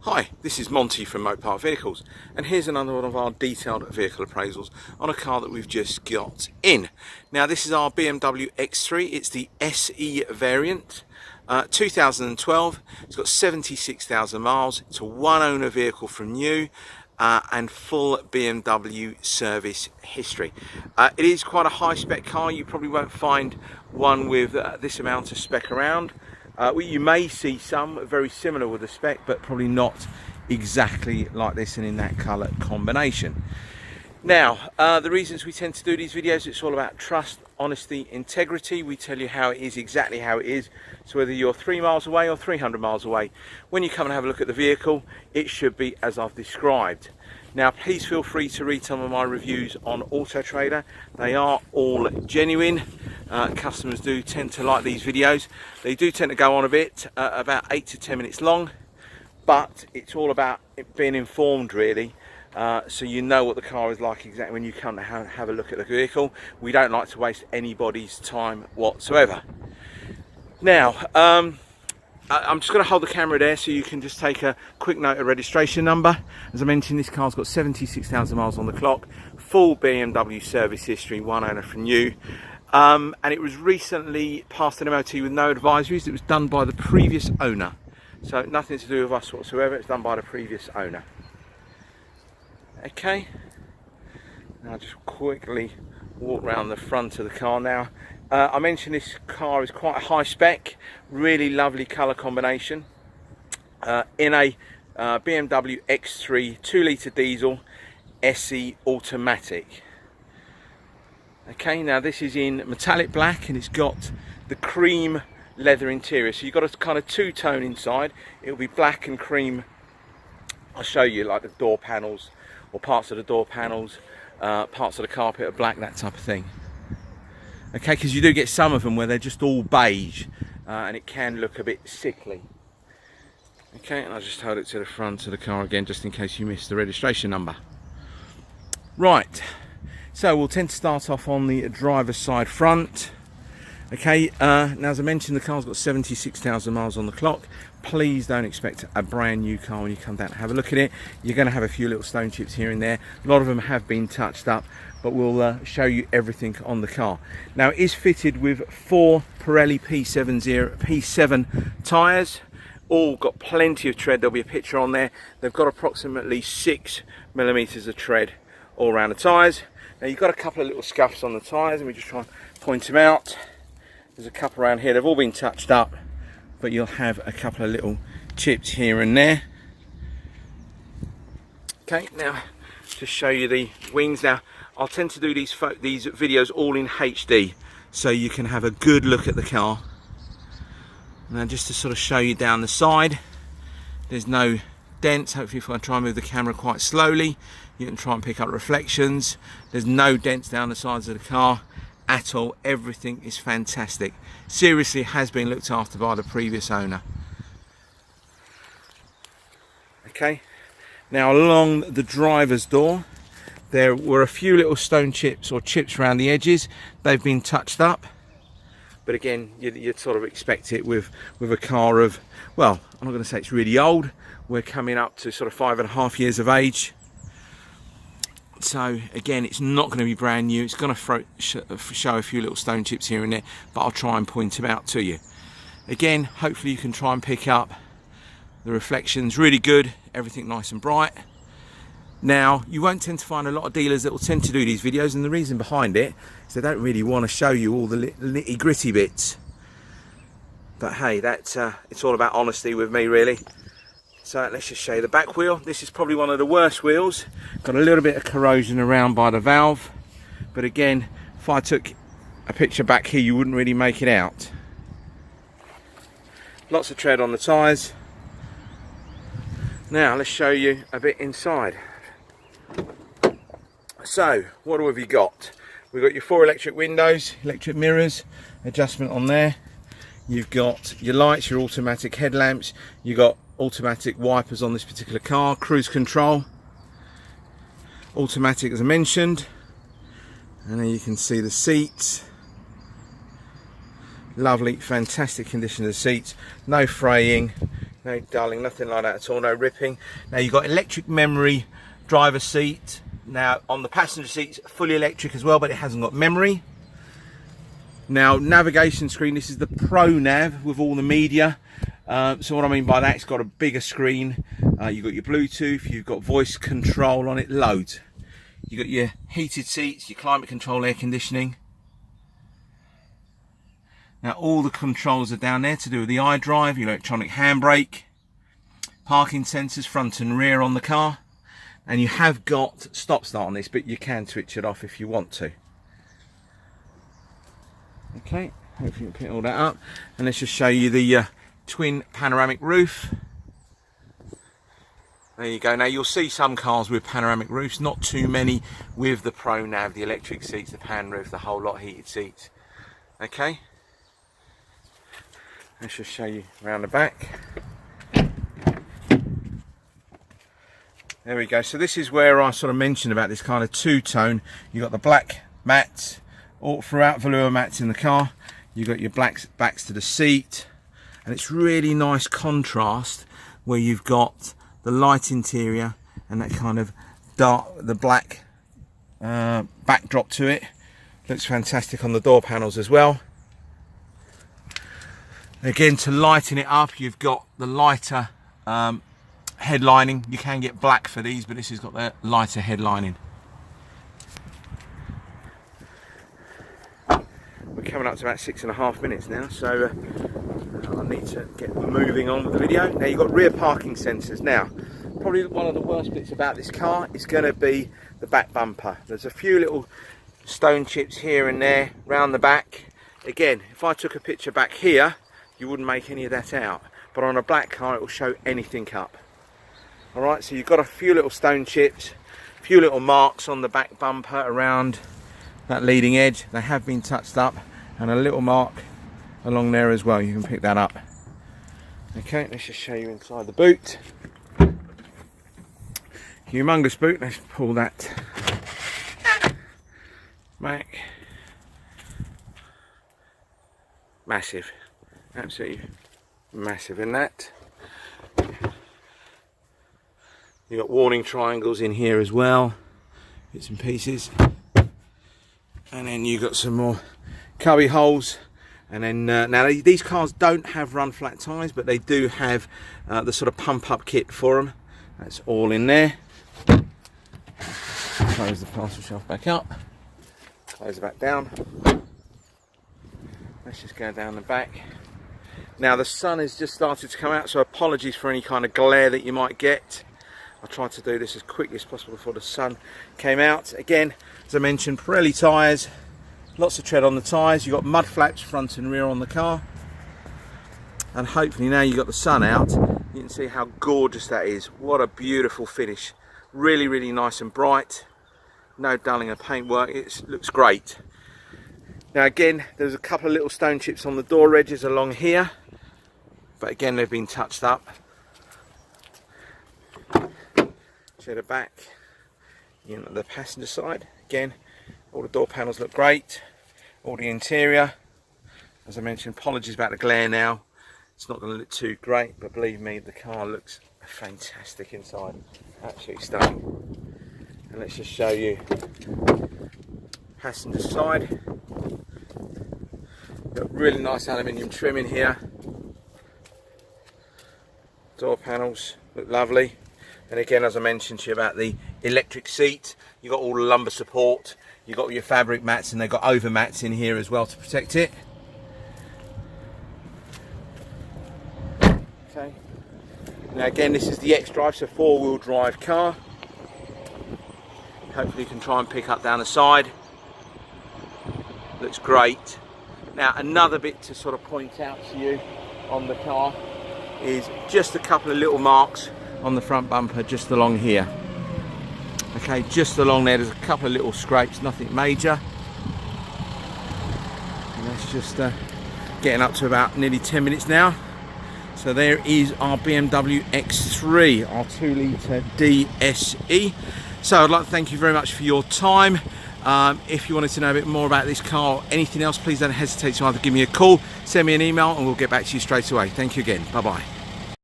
Hi, this is Monty from Mopar Vehicles, and here's another one of our detailed vehicle appraisals on a car that we've just got in. Now this is our BMW X3, it's the SE variant, 2012, it's got 76,000 miles, it's a one owner vehicle from new, and full BMW service history. It is quite a high spec car, you probably won't find one with this amount of spec around. You may see some very similar with the spec, but probably not exactly like this and in that colour combination. Now, the reasons we tend to do these videos, it's all about trust, honesty, integrity. We tell you how it is, exactly how it is. So whether you're 3 miles away or 300 miles away, when you come and have a look at the vehicle, it should be as I've described. Now, please feel free to read some of my reviews on Auto Trader. They are all genuine. Customers do tend to like these videos. They do tend to go on a bit, about 8 to 10 minutes long, but it's all about it being informed really, so you know what the car is like exactly when you come to have a look at the vehicle. We don't like to waste anybody's time whatsoever. Now, I'm just going to hold the camera there so you can just take a quick note of registration number. As I mentioned, this car's got 76,000 miles on the clock, full BMW service history, one owner from new. And it was recently passed an MOT with no advisories. It was done by the previous owner, so nothing to do with us whatsoever. It's done by the previous owner. Okay, now I'll just quickly walk around the front of the car now. I mentioned this car is quite a high spec, really lovely colour combination, in a BMW X3 2-litre diesel SE automatic. Okay, now this is in metallic black and it's got the cream leather interior, so you've got a kind of two-tone inside. It'll be black and cream. I'll show you like the door panels or parts of the door panels, parts of the carpet are black, that type of thing. Okay, because you do get some of them where they're just all beige, and it can look a bit sickly. Okay, and I'll just hold it to the front of the car again just in case you missed the registration number. Right. So we'll tend to start off on the driver's side front. Okay, now as I mentioned, the car's got 76,000 miles on the clock. Please don't expect a brand new car when you come down and have a look at it. You're going to have a few little stone chips here and there. A lot of them have been touched up, but we'll show you everything on the car. Now it is fitted with 4 Pirelli P7 tyres. All got plenty of tread. There'll be a picture on there. They've got approximately 6mm of tread all around the tyres. Now you've got a couple of little scuffs on the tyres, and we just try and point them out. There's a couple around here, they've all been touched up, but you'll have a couple of little chips here and there. Okay, now to show you the wings. Now I'll tend to do these videos all in HD, so you can have a good look at the car. Now just to sort of show you down the side, there's no dents. Hopefully if I try and move the camera quite slowly, you can try and pick up reflections. There's no dents down the sides of the car at all. Everything is fantastic. Seriously, has been looked after by the previous owner. Okay, now along the driver's door there were a few little stone chips or chips around the edges. They've been touched up, but again, you'd sort of expect it with a car of, well, I'm not going to say it's really old. We're coming up to sort of 5.5 years of age. So again, it's not going to be brand new. It's going to show a few little stone chips here and there, but I'll try and point them out to you. Again, hopefully you can try and pick up the reflections. Really good, everything nice and bright. Now, you won't tend to find a lot of dealers that will tend to do these videos, and the reason behind it is they don't really want to show you all the nitty gritty bits. But hey, that's it's all about honesty with me really. So let's just show you the back wheel. This is probably one of the worst wheels. Got a little bit of corrosion around by the valve, but again, if I took a picture back here, you wouldn't really make it out. Lots of tread on the tyres. Now let's show you a bit inside. So what have you got? We've got your 4 electric windows, electric mirrors, adjustment on there. You've got your lights, your automatic headlamps. You've got automatic wipers on this particular car, cruise control, automatic as I mentioned, and then you can see the seats. Lovely, fantastic condition of the seats, no fraying, No darling, nothing like that at all, no ripping. Now you've got electric memory driver seat. Now on the passenger seat's fully electric as well, but it hasn't got memory. Now navigation screen, this is the Pro Nav with all the media. So what I mean by that, it's got a bigger screen. You've got your Bluetooth, you've got voice control on it, loads. You've got your heated seats, your climate control, air conditioning. Now all the controls are down there to do with the iDrive, your electronic handbrake, parking sensors front and rear on the car. And you have got stop start on this, but you can switch it off if you want to. Okay, hopefully you can pick all that up. And let's just show you the twin panoramic roof. There you go. Now you'll see some cars with panoramic roofs, not too many with the Pro Nav, the electric seats, the pan roof, the whole lot, heated seats. Okay. Let's just show you around the back. There we go. So this is where I sort of mentioned about this kind of two-tone. You've got the black mats all throughout, velour mats in the car. You've got your black backs to the seat. And it's really nice contrast where you've got the light interior and that kind of dark, the black backdrop to it. Looks fantastic on the door panels as well. Again, to lighten it up, you've got the lighter headlining. You can get black for these, but this has got the lighter headlining. We're coming up to about 6.5 minutes now, so I need to get moving on with the video. Now you've got rear parking sensors. Now, probably one of the worst bits about this car is going to be the back bumper. There's a few little stone chips here and there round the back. Again, if I took a picture back here, you wouldn't make any of that out, but on a black car it will show anything up. Alright, so you've got a few little stone chips, a few little marks on the back bumper around that leading edge. They have been touched up, and a little mark along there as well. You can pick that up. Okay, let's just show you inside the boot. Humongous boot. Let's pull that back. Massive. Absolutely massive in that. You've got warning triangles in here as well, bits and pieces, and then you've got some more cubby holes. And then now these cars don't have run flat tyres, but they do have the sort of pump up kit for them. That's all in there. Close the parcel shelf back up, close it back down. Let's just go down the back. Now the sun has just started to come out, so apologies for any kind of glare that you might get. I tried to do this as quickly as possible before the sun came out. Again, as I mentioned, Pirelli tyres, lots of tread on the tyres. You've got mud flaps front and rear on the car. And hopefully now you've got the sun out, you can see how gorgeous that is. What a beautiful finish. Really, really nice and bright. No dulling of paintwork, it looks great. Now again, there's a couple of little stone chips on the door edges along here, but again they've been touched up. Show the back, the passenger side. Again, all the door panels look great. All the interior, as I mentioned, apologies about the glare now. It's not going to look too great, but believe me, the car looks fantastic inside. Absolutely stunning. And let's just show you passenger side. Got really nice aluminium trim in here. Door panels look lovely. And again, as I mentioned to you about the electric seat, you've got all the lumbar support, you've got your fabric mats, and they've got over mats in here as well to protect it. Okay. Now again, this is the xDrive, so 4-wheel drive car. Hopefully you can try and pick up down the side. Looks great. Now another bit to sort of point out to you on the car is just a couple of little marks on the front bumper just along here. Okay, just along there, there's a couple of little scrapes, nothing major. And that's just getting up to about nearly 10 minutes now. So there is our BMW X3, our 2-litre DSE. So I'd like to thank you very much for your time. If you wanted to know a bit more about this car or anything else, please don't hesitate to either give me a call, send me an email, and we'll get back to you straight away. Thank you again. Bye bye.